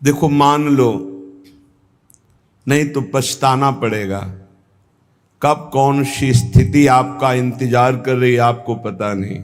देखो, मान लो, नहीं तो पछताना पड़ेगा। कब कौन सी स्थिति आपका इंतजार कर रही है आपको पता नहीं।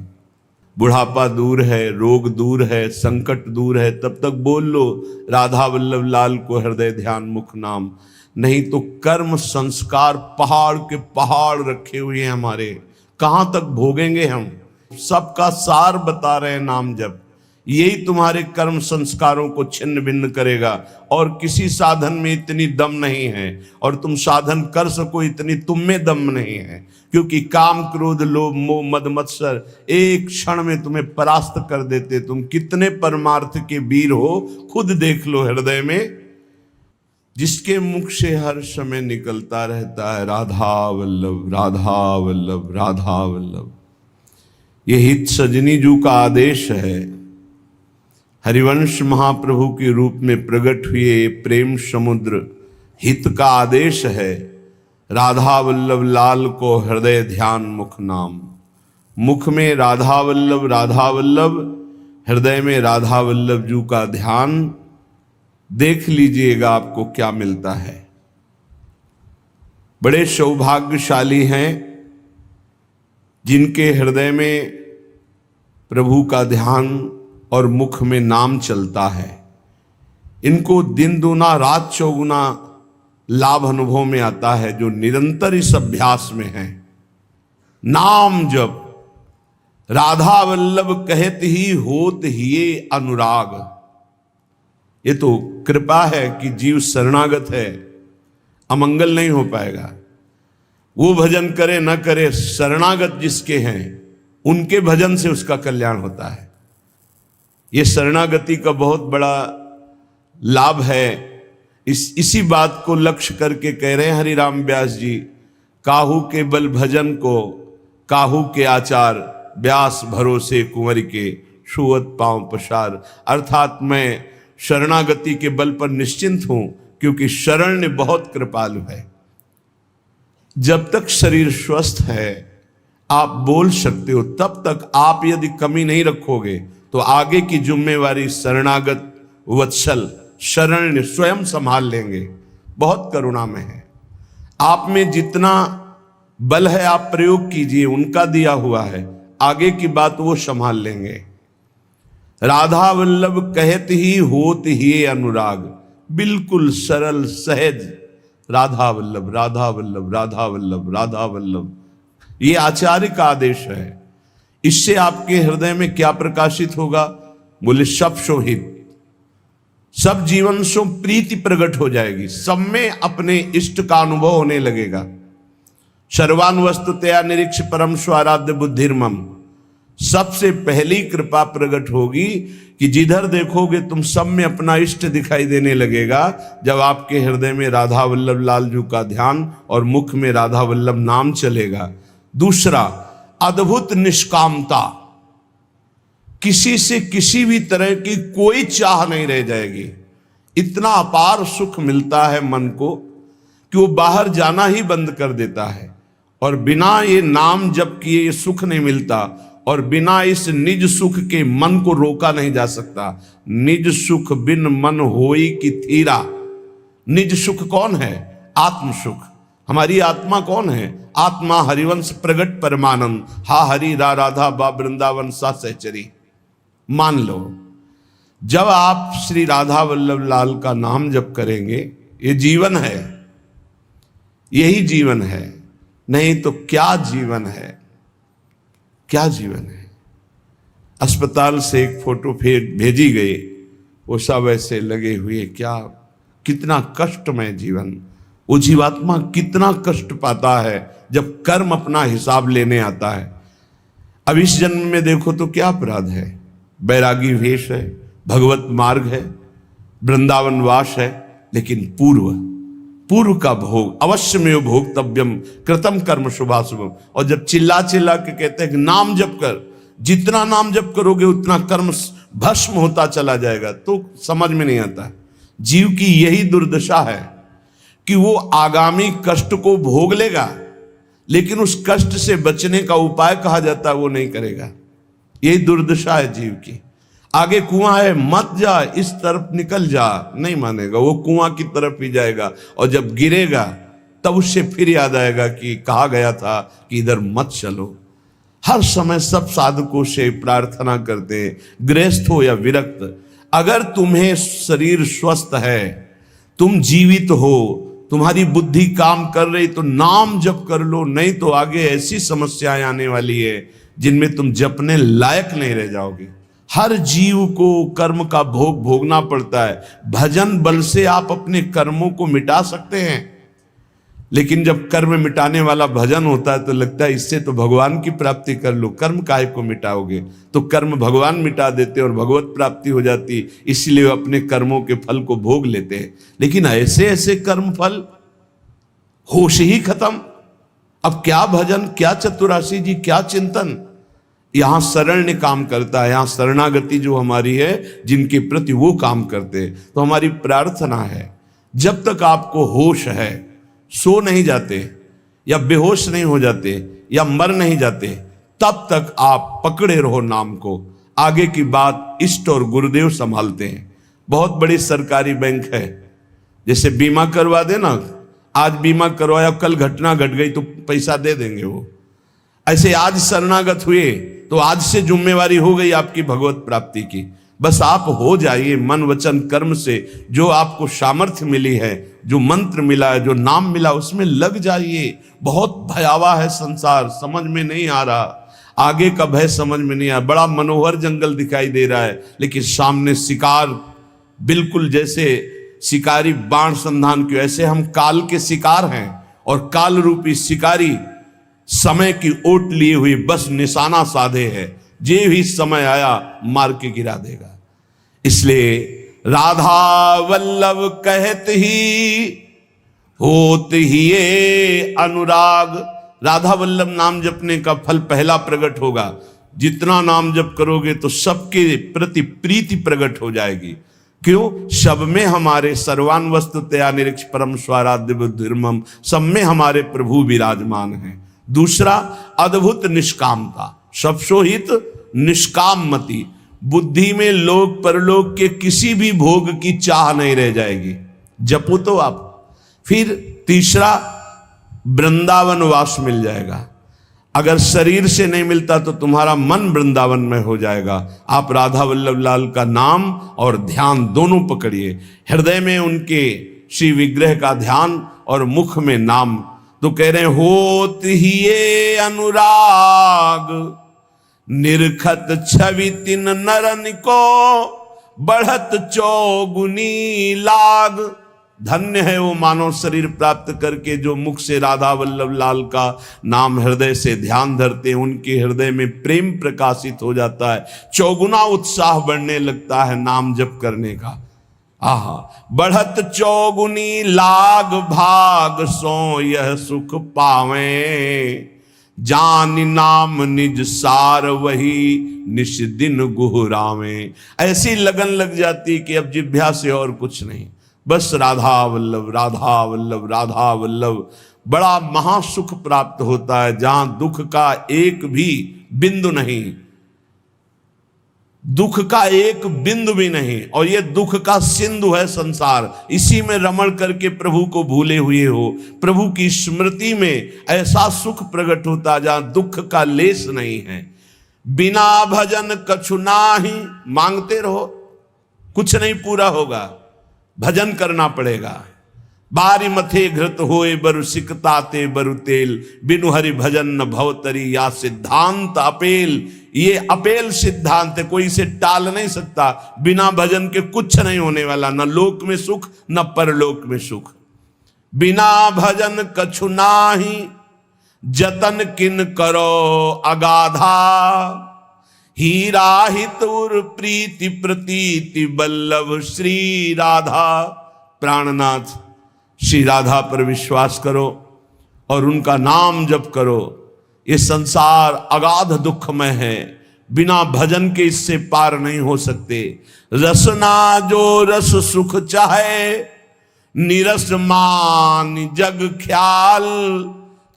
बुढ़ापा दूर है, रोग दूर है, संकट दूर है, तब तक बोल लो राधा वल्लभ लाल को हृदय ध्यान मुख नाम। नहीं तो कर्म संस्कार पहाड़ के पहाड़ रखे हुए हैं हमारे, कहां तक भोगेंगे हम। सबका सार बता रहे हैं नाम जप, यही तुम्हारे कर्म संस्कारों को छिन्न भिन्न करेगा। और किसी साधन में इतनी दम नहीं है, और तुम साधन कर सको इतनी तुम में दम नहीं है, क्योंकि काम क्रोध लोभ मोह मद मत्सर एक क्षण में तुम्हें परास्त कर देते। तुम कितने परमार्थ के वीर हो, खुद देख लो हृदय में। जिसके मुख से हर समय निकलता रहता है राधा वल्लभ राधा वल्लभ राधा वल्लभ। ये हित सजनी जू का आदेश है। हरिवंश महाप्रभु के रूप में प्रकट हुए प्रेम समुद्र हित का आदेश है। राधा वल्लभ लाल को हृदय ध्यान मुख नाम। मुख में राधा वल्लभ, हृदय में राधा वल्लभ जू का ध्यान। देख लीजिएगा आपको क्या मिलता है। बड़े सौभाग्यशाली हैं जिनके हृदय में प्रभु का ध्यान और मुख में नाम चलता है। इनको दिन दूना रात चौगुना लाभ अनुभव में आता है, जो निरंतर इस अभ्यास में है। नाम जप राधा वल्लभ कहत ही होत हिये अनुराग। ये तो कृपा है कि जीव शरणागत है, अमंगल नहीं हो पाएगा। वो भजन करे न करे, शरणागत जिसके हैं उनके भजन से उसका कल्याण होता है। ये शरणागति का बहुत बड़ा लाभ है। इसी बात को लक्ष्य करके कह रहे हैं हरिराम व्यास जी, काहू के बल भजन को काहू के आचार, व्यास भरोसे कुंवर के छुअत पांव पसार। अर्थात मैं शरणागति के बल पर निश्चिंत हूं, क्योंकि शरण बहुत कृपालु है। जब तक शरीर स्वस्थ है आप बोल सकते हो, तब तक आप यदि कमी नहीं रखोगे तो आगे की जिम्मेवारी शरणागत वत्सल शरण स्वयं संभाल लेंगे। बहुत करुणा में है। आप में जितना बल है आप प्रयोग कीजिए, उनका दिया हुआ है, आगे की बात वो संभाल लेंगे। राधा वल्लभ कहत ही होत ही अनुराग। बिल्कुल सरल सहज राधा वल्लभ राधा वल्लभ राधा वल्लभ राधा वल्लभ, ये आचार्य का आदेश है। इससे आपके हृदय में क्या प्रकाशित होगा? बोले सब शोहित, सब जीवन सो प्रीति प्रकट हो जाएगी, सब में अपने इष्ट का अनुभव होने लगेगा। सर्वान वस्तुतया निरीक्ष परम स्वाराध्य बुद्धिर्मम। सबसे पहली कृपा प्रकट होगी कि जिधर देखोगे तुम सब में अपना इष्ट दिखाई देने लगेगा, जब आपके हृदय में राधा वल्लभ लाल जी का ध्यान और मुख में राधा वल्लभ नाम चलेगा। दूसरा, अद्भुत निष्कामता। किसी से किसी भी तरह की कोई चाह नहीं रह जाएगी। इतना अपार सुख मिलता है मन को कि वो बाहर जाना ही बंद कर देता है। और बिना ये नाम जप किए ये सुख नहीं मिलता, और बिना इस निज सुख के मन को रोका नहीं जा सकता। निज सुख बिन मन होई की थीरा। निज सुख कौन है? आत्म सुख। हमारी आत्मा कौन है? आत्मा हरिवंश प्रगट परमानंद। हा हरि रा राधा बा वृंदावन सा सहचरी। मान लो, जब आप श्री राधा वल्लभ लाल का नाम जप करेंगे, ये जीवन है, यही जीवन है। नहीं तो क्या जीवन है, क्या जीवन है। अस्पताल से एक फोटो फिर भेजी गई, वो सब ऐसे लगे हुए, क्या कितना कष्टमय जीवन। वो जीवात्मा कितना कष्ट पाता है जब कर्म अपना हिसाब लेने आता है। अब इस जन्म में देखो तो क्या अपराध है? बैरागी वेश है, भगवत मार्ग है, वृंदावन वास है, लेकिन पूर्व का भोग अवश्य में भोक्तव्यम कृतम कर्म शुभाशुभम। और जब चिल्ला चिल्ला के कहते हैं कि नाम जप कर, जितना नाम जप करोगे उतना कर्म भस्म होता चला जाएगा, तो समझ में नहीं आता। जीव की यही दुर्दशा है कि वो आगामी कष्ट को भोग लेगा, लेकिन उस कष्ट से बचने का उपाय कहा जाता है वो नहीं करेगा। यही दुर्दशा है जीव की। आगे कुआं है, मत जा, इस तरफ निकल जा, नहीं मानेगा, वो कुआं की तरफ ही जाएगा। और जब गिरेगा तब उससे फिर याद आएगा कि कहा गया था कि इधर मत चलो। हर समय सब साधकों से प्रार्थना करते हैं, गृहस्थ हो या विरक्त, अगर तुम्हें शरीर स्वस्थ है, तुम जीवित हो, तुम्हारी बुद्धि काम कर रही, तो नाम जप कर लो, नहीं तो आगे ऐसी समस्याएं आने वाली है जिनमें तुम जपने लायक नहीं रह जाओगे। हर जीव को कर्म का भोग भोगना पड़ता है। भजन बल से आप अपने कर्मों को मिटा सकते हैं, लेकिन जब कर्म मिटाने वाला भजन होता है तो लगता है इससे तो भगवान की प्राप्ति कर लो, कर्म काहे को मिटाओगे। तो कर्म भगवान मिटा देते और भगवत प्राप्ति हो जाती, इसलिए वे अपने कर्मों के फल को भोग लेते हैं। लेकिन ऐसे ऐसे कर्म फल, होश ही खत्म। अब क्या भजन, क्या चतुराशी जी, क्या चिंतन। यहां शरण्य काम करता है, यहां शरणागति जो हमारी है, जिनके प्रति वो काम करते हैं। तो हमारी प्रार्थना है, जब तक आपको होश है, सो नहीं जाते या बेहोश नहीं हो जाते या मर नहीं जाते, तब तक आप पकड़े रहो नाम को। आगे की बात इष्ट और गुरुदेव संभालते हैं। बहुत बड़ी सरकारी बैंक है, जैसे बीमा करवा देना, आज बीमा करवाया, कल घटना घट गई तो पैसा दे देंगे वो। ऐसे आज शरणागत हुए तो आज से जिम्मेवारी हो गई आपकी भगवत प्राप्ति की। बस आप हो जाइए मन वचन कर्म से, जो आपको सामर्थ्य मिली है, जो मंत्र मिला है, जो नाम मिला, उसमें लग जाइए। बहुत भयावह है संसार, समझ में नहीं आ रहा, आगे का भय समझ में नहीं आ रहा। बड़ा मनोहर जंगल दिखाई दे रहा है, लेकिन सामने शिकार, बिल्कुल जैसे शिकारी बाण संधान के, ऐसे हम काल के शिकार हैं, और काल रूपी शिकारी समय की ओट लिए हुई बस निशाना साधे है, जे भी समय आया मार के गिरा देगा। इसलिए राधा वल्लभ कहत ही होत ही ये अनुराग। राधा वल्लभ नाम जपने का फल पहला प्रकट होगा। जितना नाम जप करोगे तो सबके प्रति प्रीति प्रकट हो जाएगी। क्यों? सब में हमारे सर्वान वस्तुतया निरीक्ष परम स्वाराध्य बुद्धिर्मम, सब में हमारे प्रभु विराजमान हैं। दूसरा, अद्भुत निष्कामता, सब सोहित निष्काम मति, बुद्धि में लोक परलोक के किसी भी भोग की चाह नहीं रह जाएगी। जपो तो आप। फिर तीसरा, वृंदावन वास मिल जाएगा। अगर शरीर से नहीं मिलता तो तुम्हारा मन वृंदावन में हो जाएगा। आप राधा वल्लभ लाल का नाम और ध्यान दोनों पकड़िए। हृदय में उनके श्री विग्रह का ध्यान और मुख में नाम। तो कह रहे हैं, होत ही ये अनुराग, निरखत छवि तिन नरन को, बढ़त चौगुनी लाग। धन्य है वो मानव शरीर प्राप्त करके जो मुख से राधा वल्लभ लाल का नाम हृदय से ध्यान धरते हैं। उनके हृदय में प्रेम प्रकाशित हो जाता है, चौगुना उत्साह बढ़ने लगता है नाम जप करने का। आहा, बढ़त चौगुनी लाग, भाग सो यह सुख पावे, जान नाम निज सार वही निश दिन गुहरावे। ऐसी लगन लग जाती कि अब जिभ्या से और कुछ नहीं, बस राधा वल्लभ राधा वल्लभ राधा वल्लभ। बड़ा महासुख प्राप्त होता है, जहां दुख का एक भी बिंदु नहीं, दुख का एक बिंदु भी नहीं। और ये दुख का सिंधु है संसार, इसी में रमण करके प्रभु को भूले हुए हो। प्रभु की स्मृति में ऐसा सुख प्रकट होता जहां दुख का लेस नहीं है। बिना भजन कछु नाही, मांगते रहो, कुछ नहीं पूरा होगा, भजन करना पड़ेगा। बारी मथे घृत होए बरु सिकताते बरु तेल, बिनु हरि भजन न भवतरी या सिद्धांत अपेल। ये अपेल सिद्धांत है, कोई इसे टाल नहीं सकता। बिना भजन के कुछ नहीं होने वाला, न लोक में सुख न परलोक में सुख। बिना भजन कछु नाही, जतन किन करो अगाधा, हीरा हितुर प्रीति प्रतीति बल्लभ श्री राधा। प्राणनाथ श्री राधा पर विश्वास करो और उनका नाम जप करो। ये संसार अगाध दुखमय है, बिना भजन के इससे पार नहीं हो सकते। रसना जो रस सुख चाहे, निरस मान जग ख्याल,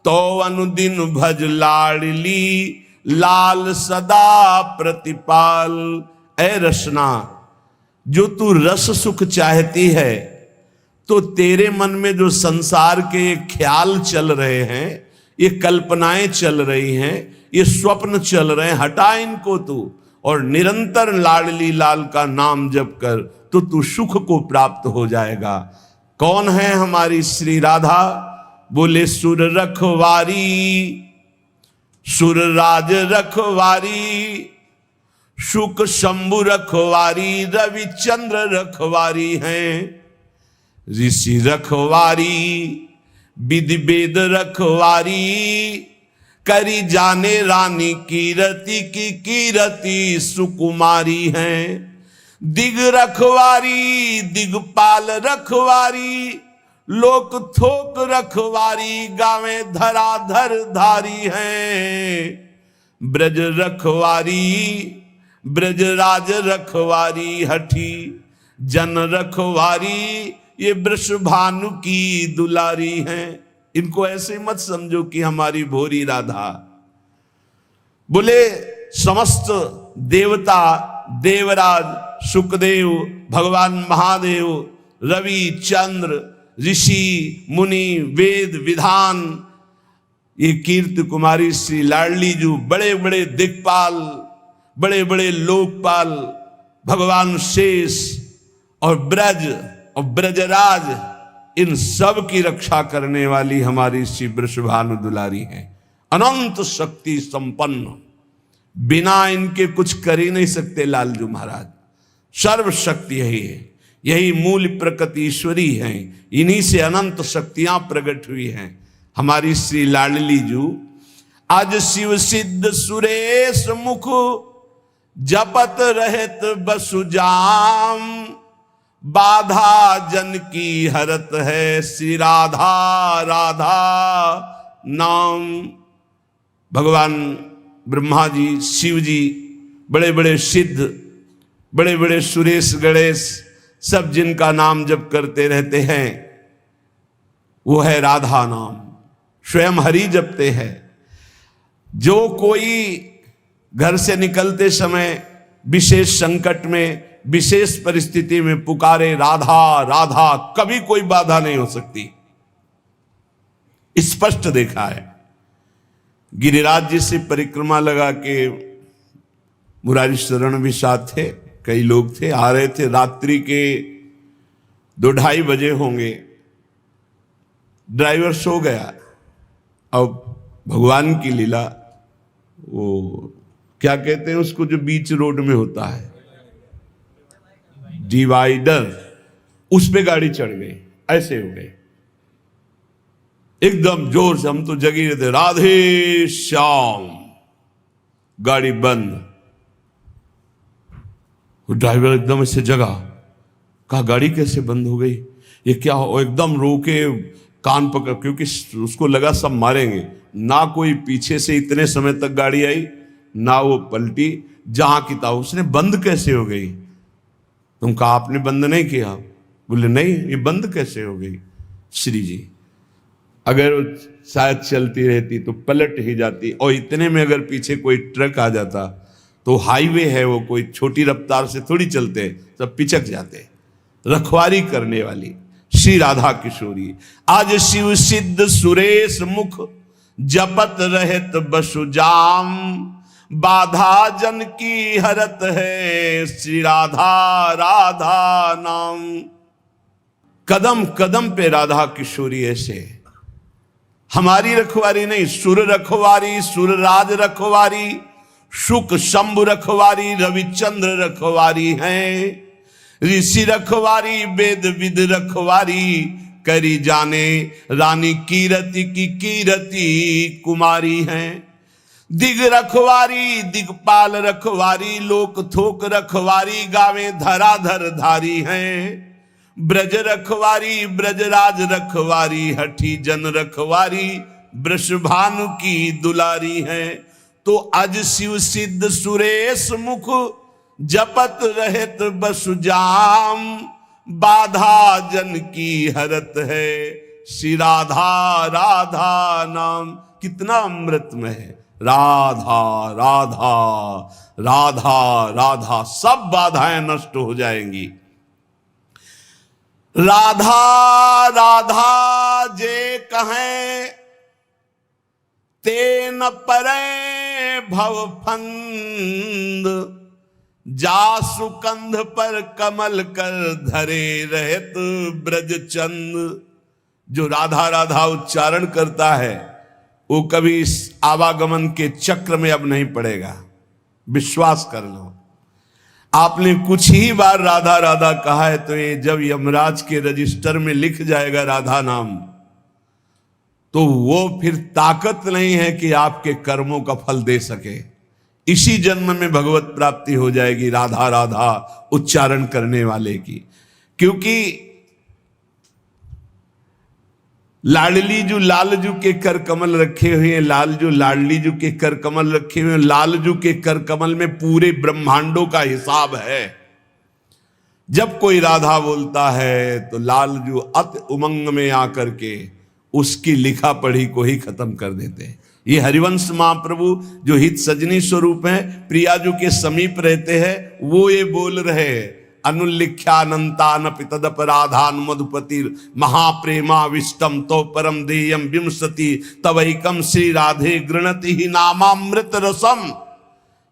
तो अनुदिन भज लाडली लाल सदा प्रतिपाल। ऐ रसना, जो तू रस सुख चाहती है, तो तेरे मन में जो संसार के ख्याल चल रहे हैं, ये कल्पनाएं चल रही हैं, ये स्वप्न चल रहे हैं, हटा इनको तू और निरंतर लाडली लाल का नाम जप कर, तो तू सुख को प्राप्त हो जाएगा। कौन है हमारी श्री राधा? बोले सुर रखवारी, सुर राज रखवारी, शुक शंभु रखवारी, रविचंद्र रखवारी हैं, ऋषि रखवारी, विधि वेद रखवारी, करी जाने रानी कीरति की कीरति सुकुमारी हैं। दिग रखवारी, दिगपाल रखवारी, लोक थोक रखवारी, गावे धराधर धारी हैं। ब्रज रखवारी, ब्रजराज रखवारी, हठी जन रखवारी, ये वृषभानु की दुलारी हैं। इनको ऐसे मत समझो कि हमारी भोरी राधा। बोले समस्त देवता, देवराज, सुखदेव, भगवान महादेव, रवि, चंद्र, ऋषि, मुनि, वेद, विधान, ये कीर्ति कुमारी श्री लाडली जो बड़े बड़े दिक्पाल, बड़े बड़े लोकपाल, भगवान शेष और ब्रज और ब्रजराज, इन सब की रक्षा करने वाली हमारी श्री वृषभानु दुलारी हैं। अनंत शक्ति संपन्न, बिना इनके कुछ कर ही नहीं सकते लालजू महाराज। सर्वशक्ति यही है, यही मूल प्रकृति ईश्वरी है, इन्हीं से अनंत शक्तियां प्रकट हुई हैं। हमारी श्री लाडली जू आज शिव सिद्ध सुरेश मुख, जपत रहत बसुजाम, बाधा जन की हरत है, श्री राधा राधा नाम। भगवान ब्रह्मा जी, शिव जी, बड़े बड़े सिद्ध, बड़े बड़े सुरेश गणेश, सब जिनका नाम जप करते रहते हैं, वो है राधा नाम। स्वयं हरि जपते हैं। जो कोई घर से निकलते समय विशेष संकट में, विशेष परिस्थिति में पुकारे राधा राधा, कभी कोई बाधा नहीं हो सकती। स्पष्ट देखा है। गिरिराज जी से परिक्रमा लगा के मुरारी शरण भी साथ थे, कई लोग थे, आ रहे थे। रात्रि के 2-2:30 बजे होंगे। ड्राइवर सो गया। अब भगवान की लीला, वो क्या कहते हैं उसको जो बीच रोड में होता है, डिवाइडर, उस पे गाड़ी चढ़ गई। ऐसे हो गए एकदम जोर से। हम तो जगी रहे थे, राधे श्याम, गाड़ी बंद। वो ड्राइवर एकदम ऐसे जगा, कहा गाड़ी कैसे बंद हो गई, ये क्या हो? एकदम रोके, कान पकड़, क्योंकि उसको लगा सब मारेंगे। ना कोई पीछे से इतने समय तक गाड़ी आई, ना वो पलटी, जहां की था। उसने बंद कैसे हो गई? तुम कहा आपने बंद नहीं किया। बोले नहीं, ये बंद कैसे हो गई? श्री जी, अगर शायद चलती रहती तो पलट ही जाती, और इतने में अगर पीछे कोई ट्रक आ जाता तो हाईवे है, वो कोई छोटी रफ्तार से थोड़ी चलते, सब पिचक जाते। रखवारी करने वाली श्री राधा किशोरी आज शिव सिद्ध सुरेश मुख, जपत रहत बसुजाम, बाधा जन की हरत है, श्री राधा राधा नाम। कदम कदम पे राधा किशोरी ऐसे। हमारी रखवारी नहीं, सुर रखवारी, सुर राज रखवारी, शुक शंभु रखवारी, रविचंद्र रखवारी हैं। ऋषि रखवारी, वेद विद रखवारी, करी जाने रानी कीरति की कीरति कुमारी हैं। दिग रखवारी, दिगपाल रखवारी, लोक थोक रखवारी, गावे धराधर धारी हैं। ब्रज रखवारी, ब्रजराज रखवारी, हठी जन रखवारी, वृषभानु की दुलारी हैं। तो अज शिव सिद्ध सुरेश मुख, जपत रहत बसुजाम, बाधा जन की हरत है, श्री राधा राधा नाम। कितना अमृतमय है, राधा राधा राधा राधा, सब बाधाएं नष्ट हो जाएंगी। राधा राधा जे कहें ते न परे भव फंद, जासु कंध पर कमल कर धरे रहत ब्रज चंद। जो राधा राधा उच्चारण करता है वो कभी इस आवागमन के चक्र में अब नहीं पड़ेगा, विश्वास कर लो। आपने कुछ ही बार राधा राधा कहा है तो ये जब यमराज के रजिस्टर में लिख जाएगा राधा नाम, तो वो फिर ताकत नहीं है कि आपके कर्मों का फल दे सके। इसी जन्म में भगवत प्राप्ति हो जाएगी राधा राधा उच्चारण करने वाले की। क्योंकि लाडलीजू लालजू के कर कमल रखे हुए हैं, लालजू लाडलीजू के कर कमल रखे हुए हैं। लालजू के कर कमल में पूरे ब्रह्मांडों का हिसाब है। जब कोई राधा बोलता है तो लालजू अति उमंग में आकर के उसकी लिखा पढ़ी को ही खत्म कर देते हैं। ये हरिवंश महाप्रभु जो हित सजनी स्वरूप हैं, प्रियाजू के समीप रहते हैं, वो ये बोल रहे हैं, अनुल्लिख्यानंतान पितदपराधान मधुपति महाप्रेमाविष्टम तो परम देयम विंशति तवैकम श्री राधे गृणति ही नामामृत रसम।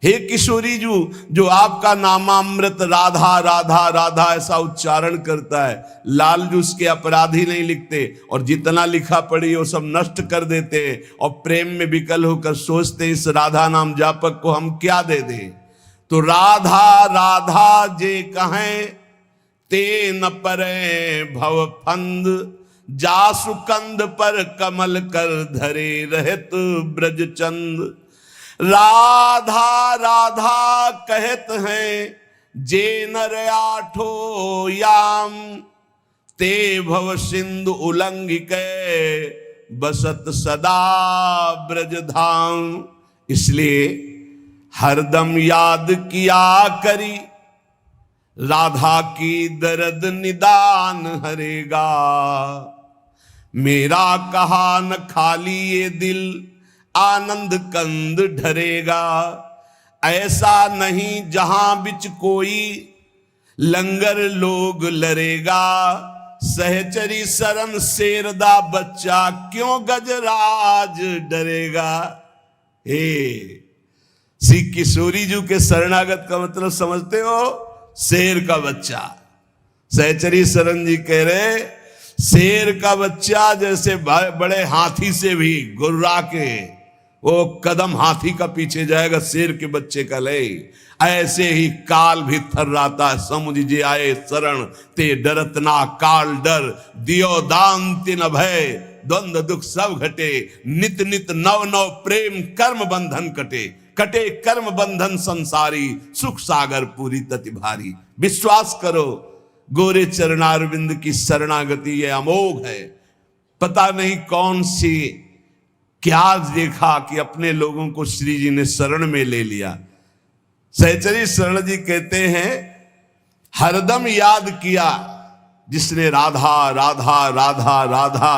हे किशोरी जू, जो आपका नामामृत राधा राधा राधा ऐसा उच्चारण करता है, लालजू उसके अपराधी नहीं लिखते, और जितना लिखा पड़ी वो सब नष्ट कर देते, और प्रेम में विकल होकर सोचते इस राधा नाम जापक को हम क्या दे दें। तो राधा राधा जे कहें ते न परे भव फंद, जासु कंद पर कमल कर धरे रहत ब्रज चंद। राधा राधा कहत हैं जे नर आठो याम, ते भव सिंधु उल्लंघिक बसत सदा ब्रज धाम। इसलिए हरदम याद किया करी, राधा की दर्द निदान हरेगा। मेरा कहा न खाली ये दिल, आनंद कंद ढरेगा। ऐसा नहीं जहां बिच कोई, लंगर लोग लरेगा। सहचरी शरण शेरदा बच्चा, क्यों गजराज डरेगा। हे श्री किशोरी जी के शरणागत का मतलब समझते हो? शेर का बच्चा। सहचरी शरण जी कह रहे शेर का बच्चा जैसे बड़े हाथी से भी गुर्रा के वो कदम हाथी का पीछे जाएगा, शेर के बच्चे का ले, ऐसे ही काल भी थर्राता है। समुझ जे आए शरण ते डरत ना काल डर, दियो दान तिन भय द्वंद्व दुख सब घटे। नित नित नव नव प्रेम कर्म बंधन कटे, कटे कर्म बंधन संसारी, सुख सागर पूरी तति भारी। विश्वास करो गोरे चरणारविंद की शरणागति ये अमोघ है। पता नहीं कौन सी क्या देखा कि अपने लोगों को श्री जी ने शरण में ले लिया। सहचरी शरण जी कहते हैं हरदम याद किया जिसने राधा राधा राधा राधा,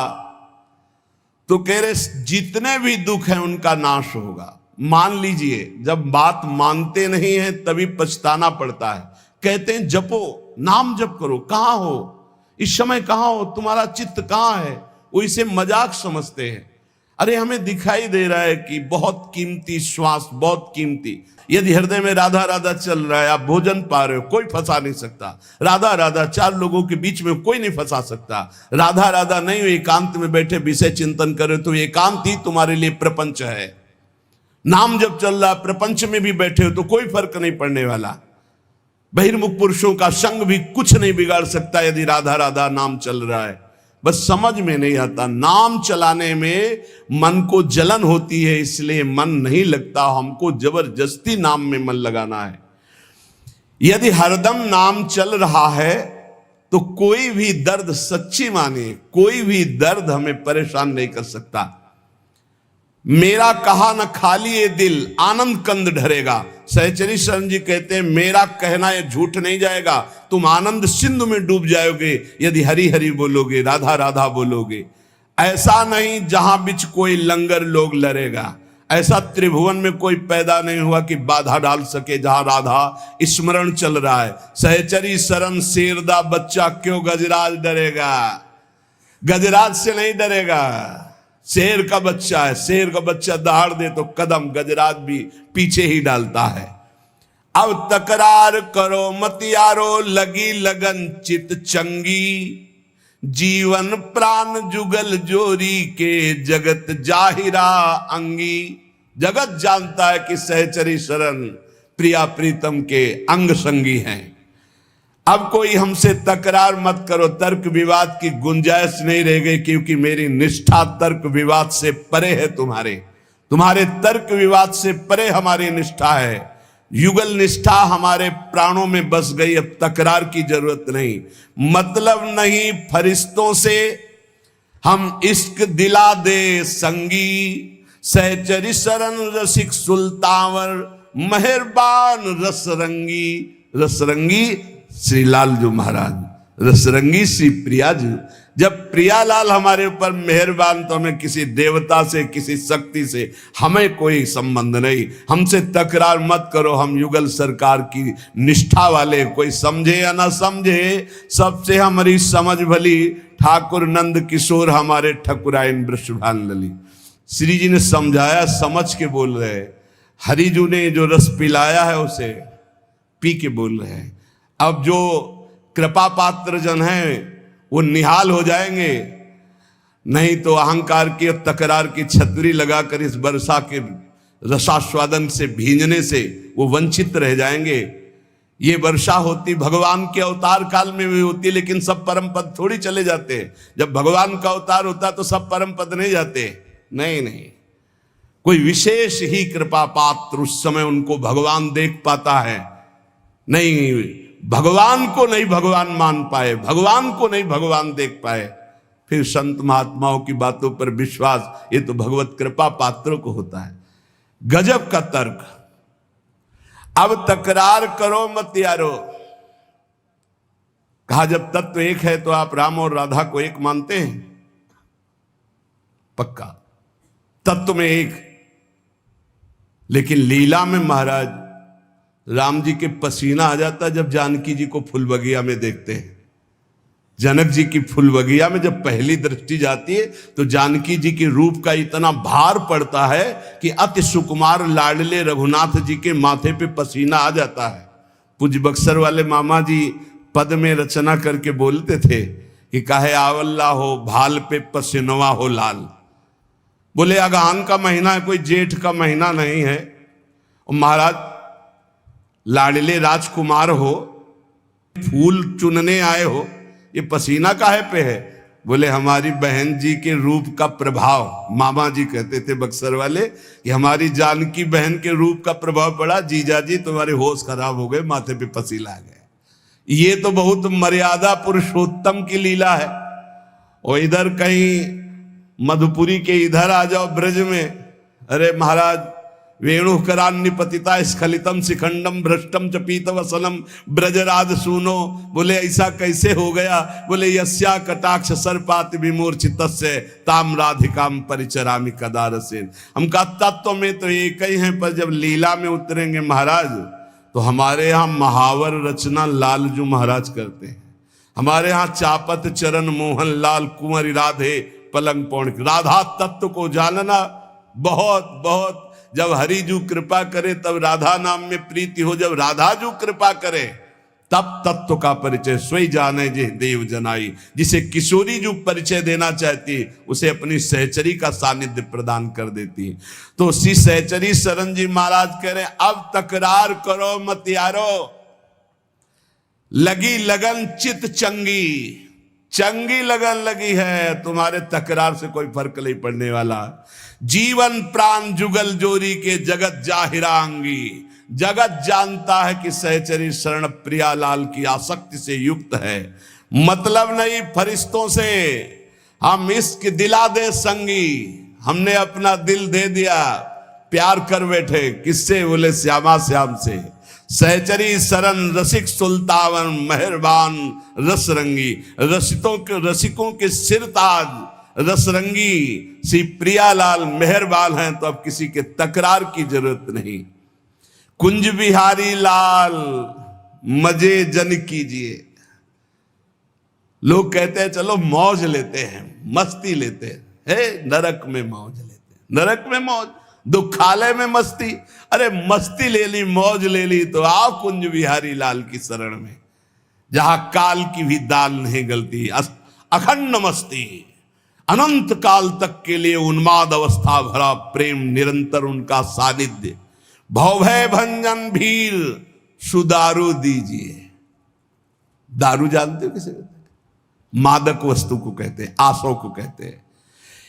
तो कह रहे जितने भी दुख हैं उनका नाश होगा। मान लीजिए जब बात मानते नहीं है तभी पछताना पड़ता है। कहते हैं जपो, नाम जप करो, कहां हो इस समय, कहां हो, तुम्हारा चित्त कहां है, वो इसे मजाक समझते हैं। अरे हमें दिखाई दे रहा है कि बहुत कीमती श्वास, बहुत कीमती, यदि हृदय में राधा राधा चल रहा है, आप भोजन पा रहे हो, कोई फंसा नहीं सकता। राधा राधा चार लोगों के बीच में कोई नहीं फंसा सकता। राधा राधा नहीं हो, एकांत में बैठे विषय चिंतन करे तो एकांत ही तुम्हारे लिए प्रपंच है। नाम जब चल रहा, प्रपंच में भी बैठे हो तो कोई फर्क नहीं पड़ने वाला। बहिर्मुख पुरुषों का संग भी कुछ नहीं बिगाड़ सकता यदि राधा राधा नाम चल रहा है। बस समझ में नहीं आता, नाम चलाने में मन को जलन होती है, इसलिए मन नहीं लगता। हमको जबरदस्ती नाम में मन लगाना है। यदि हरदम नाम चल रहा है तो कोई भी दर्द, सच्ची मानिए, कोई भी दर्द हमें परेशान नहीं कर सकता। मेरा कहा न खाली ये दिल, आनंद कंद ढरेगा। सहचरी शरण जी कहते हैं मेरा कहना ये झूठ नहीं जाएगा, तुम आनंद सिंधु में डूब जाओगे यदि हरि हरि बोलोगे, राधा राधा बोलोगे। ऐसा नहीं जहां बिच कोई लंगर लोग लड़ेगा। ऐसा त्रिभुवन में कोई पैदा नहीं हुआ कि बाधा डाल सके जहां राधा स्मरण चल रहा है। सहचरी शरण शेरदा बच्चा, क्यों गजराज डरेगा? गजराज से नहीं डरेगा, शेर का बच्चा है। शेर का बच्चा दहाड़ दे तो कदम गजराज भी पीछे ही डालता है। अब तकरार करो मत यारो, लगी लगन चित चंगी, जीवन प्राण जुगल जोरी के जगत जाहिरा अंगी। जगत जानता है कि सहचरी शरण प्रिया प्रीतम के अंग संगी हैं। अब कोई हमसे तकरार मत करो, तर्क विवाद की गुंजाइश नहीं रह गई, क्योंकि मेरी निष्ठा तर्क विवाद से परे है। तुम्हारे तर्क विवाद से परे हमारी निष्ठा है। युगल निष्ठा हमारे प्राणों में बस गई, अब तकरार की जरूरत नहीं। मतलब नहीं फरिश्तों से हम इश्क दिला दे संगी, सहचरी शरण रसिक सुल्तावर, मेहरबान रसरंगी। रसरंगी श्री लाल जो महाराज, रसरंगी श्री प्रिया जी। जब प्रियालाल हमारे ऊपर मेहरबान, तो हमें किसी देवता से, किसी शक्ति से हमें कोई संबंध नहीं। हमसे तकरार मत करो, हम युगल सरकार की निष्ठा वाले, कोई समझे या ना समझे, सबसे हमारी समझ भली। ठाकुर नंद किशोर हमारे ठकुराइन वृषभान लली। श्री जी ने समझाया, समझ के बोल रहे। हरिजू ने जो रस पिलाया है उसे पी के बोल रहे हैं। अब जो कृपा पात्र जन हैं वो निहाल हो जाएंगे, नहीं तो अहंकार की और तकरार की छतरी लगाकर इस वर्षा के रसास्वादन से भींजने से वो वंचित रह जाएंगे। ये वर्षा होती भगवान के अवतार काल में भी होती, लेकिन सब परम पद थोड़ी चले जाते। जब भगवान का अवतार होता तो सब परम पद नहीं जाते। नहीं, कोई विशेष ही कृपा पात्र उस समय उनको भगवान देख पाता है। नहीं, भगवान को नहीं भगवान मान पाए, भगवान को नहीं भगवान देख पाए, फिर संत महात्माओं की बातों पर विश्वास, ये तो भगवत कृपा पात्रों को होता है। गजब का तर्क। अब तकरार करो मत यारो। कहा जब तत्व एक है तो आप राम और राधा को एक मानते हैं? पक्का तत्व में एक, लेकिन लीला में महाराज राम जी के पसीना आ जाता जब जानकी जी को फूल बगिया में देखते हैं। जनक जी की फूल बगिया में जब पहली दृष्टि जाती है तो जानकी जी के रूप का इतना भार पड़ता है कि अति सुकुमार लाडले रघुनाथ जी के माथे पे पसीना आ जाता है। पूज्य बक्सर वाले मामा जी पद में रचना करके बोलते थे कि काहे आवल्ला हो भाल पे पसीनवा हो लाल। बोले अगहन का महीना है, कोई जेठ का महीना नहीं है। और महाराज लाडले राजकुमार हो, फूल चुनने आए हो, ये पसीना काहे पे है? बोले हमारी बहन जी के रूप का प्रभाव। मामा जी कहते थे बक्सर वाले कि हमारी जानकी बहन के रूप का प्रभाव पड़ा, जीजा जी तुम्हारे होश खराब हो गए, माथे पे पसीना आ गया। ये तो बहुत मर्यादा पुरुषोत्तम की लीला है। और इधर कहीं मधुपुरी के इधर आ जाओ ब्रज में, अरे महाराज वेणुकरान्य पतिता स्खलितम शिखंडम भ्रष्टम च पीतवसनम ब्रजराज सुनो। बोले ऐसा कैसे हो गया? बोले यस्या कटाक्ष सर्पात विमूर्छित ताम राधिकाम परिचरामि कदारसेन। हम का तत्व में तो एक ही हैं, पर जब लीला में उतरेंगे महाराज तो हमारे यहाँ महावर रचना लालजू महाराज करते हैं। हमारे यहाँ चापत चरण मोहन लाल कुंवरी राधे पलंग पौण। राधा तत्व को जानना बहुत बहुत, जब हरिजू कृपा करे तब राधा नाम में प्रीति हो, जब राधा जू कृपा करे तब तत्व का परिचय स्वयं जाने जे देव जनाई। जिसे किशोरी जू परिचय देना चाहती उसे अपनी सहचरी का सानिध्य प्रदान कर देती। तो श्री सहचरी शरण जी महाराज कह रहे अब तकरार करो मत यारो, लगी लगन चित चंगी। चंगी लगन लगी है, तुम्हारे तकरार से कोई फर्क नहीं पड़ने वाला। जीवन प्राण जुगल जोरी के जगत जाहिरांगी। जगत जानता है कि सहचरी शरण प्रियालाल की आसक्ति से युक्त है। मतलब नहीं फरिश्तों से हम इश्क दिला दे संगी। हमने अपना दिल दे दिया, प्यार कर बैठे। किससे? बोले श्यामा श्याम से। सहचरी शरण रसिक सुल्तावन मेहरबान रसरंगी। रसिकों के सिरताज रसरंगी श्री प्रियालाल मेहरबान हैं, तो अब किसी के तकरार की जरूरत नहीं। कुंज बिहारी लाल मजे जन कीजिए। लोग कहते हैं चलो मौज लेते हैं, मस्ती लेते हैं, नरक में मौज लेते हैं, नरक में मौज, दुखालय में मस्ती। अरे मस्ती ले ली, मौज ले ली तो आओ कुंज बिहारी लाल की शरण में, जहां काल की भी दाल नहीं गलती। अखंड मस्ती, अनंत काल तक के लिए उन्माद अवस्था भरा प्रेम, निरंतर उनका सानिध्य। भवभय भंजन भीर सुदारू दीजिए। दारू जानते हो किसे कहते हैं? मादक वस्तु को कहते हैं, आसों को कहते हैं।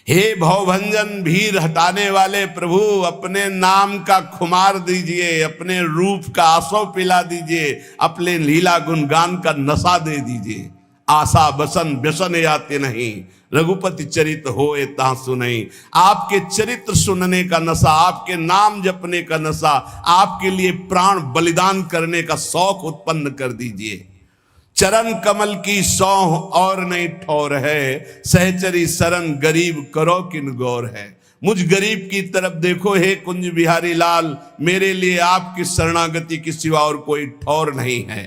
हे भवभंजन भीर हटाने वाले प्रभु, अपने नाम का खुमार दीजिए, अपने रूप का आसो पिला दीजिए, अपने लीला गुणगान का नशा दे दीजिए। आशा बसन व्यसन आते नहीं, रघुपति चरित होए ता सुनई। आपके चरित्र सुनने का नशा, आपके नाम जपने का नशा, आपके लिए प्राण बलिदान करने का शौक उत्पन्न कर दीजिए। चरण कमल की सौह और नहीं ठौर है, सहचरी शरण गरीब करो किन गौर है। मुझ गरीब की तरफ देखो हे कुंज बिहारी लाल, मेरे लिए आपकी शरणागति के सिवा और कोई ठौर नहीं है।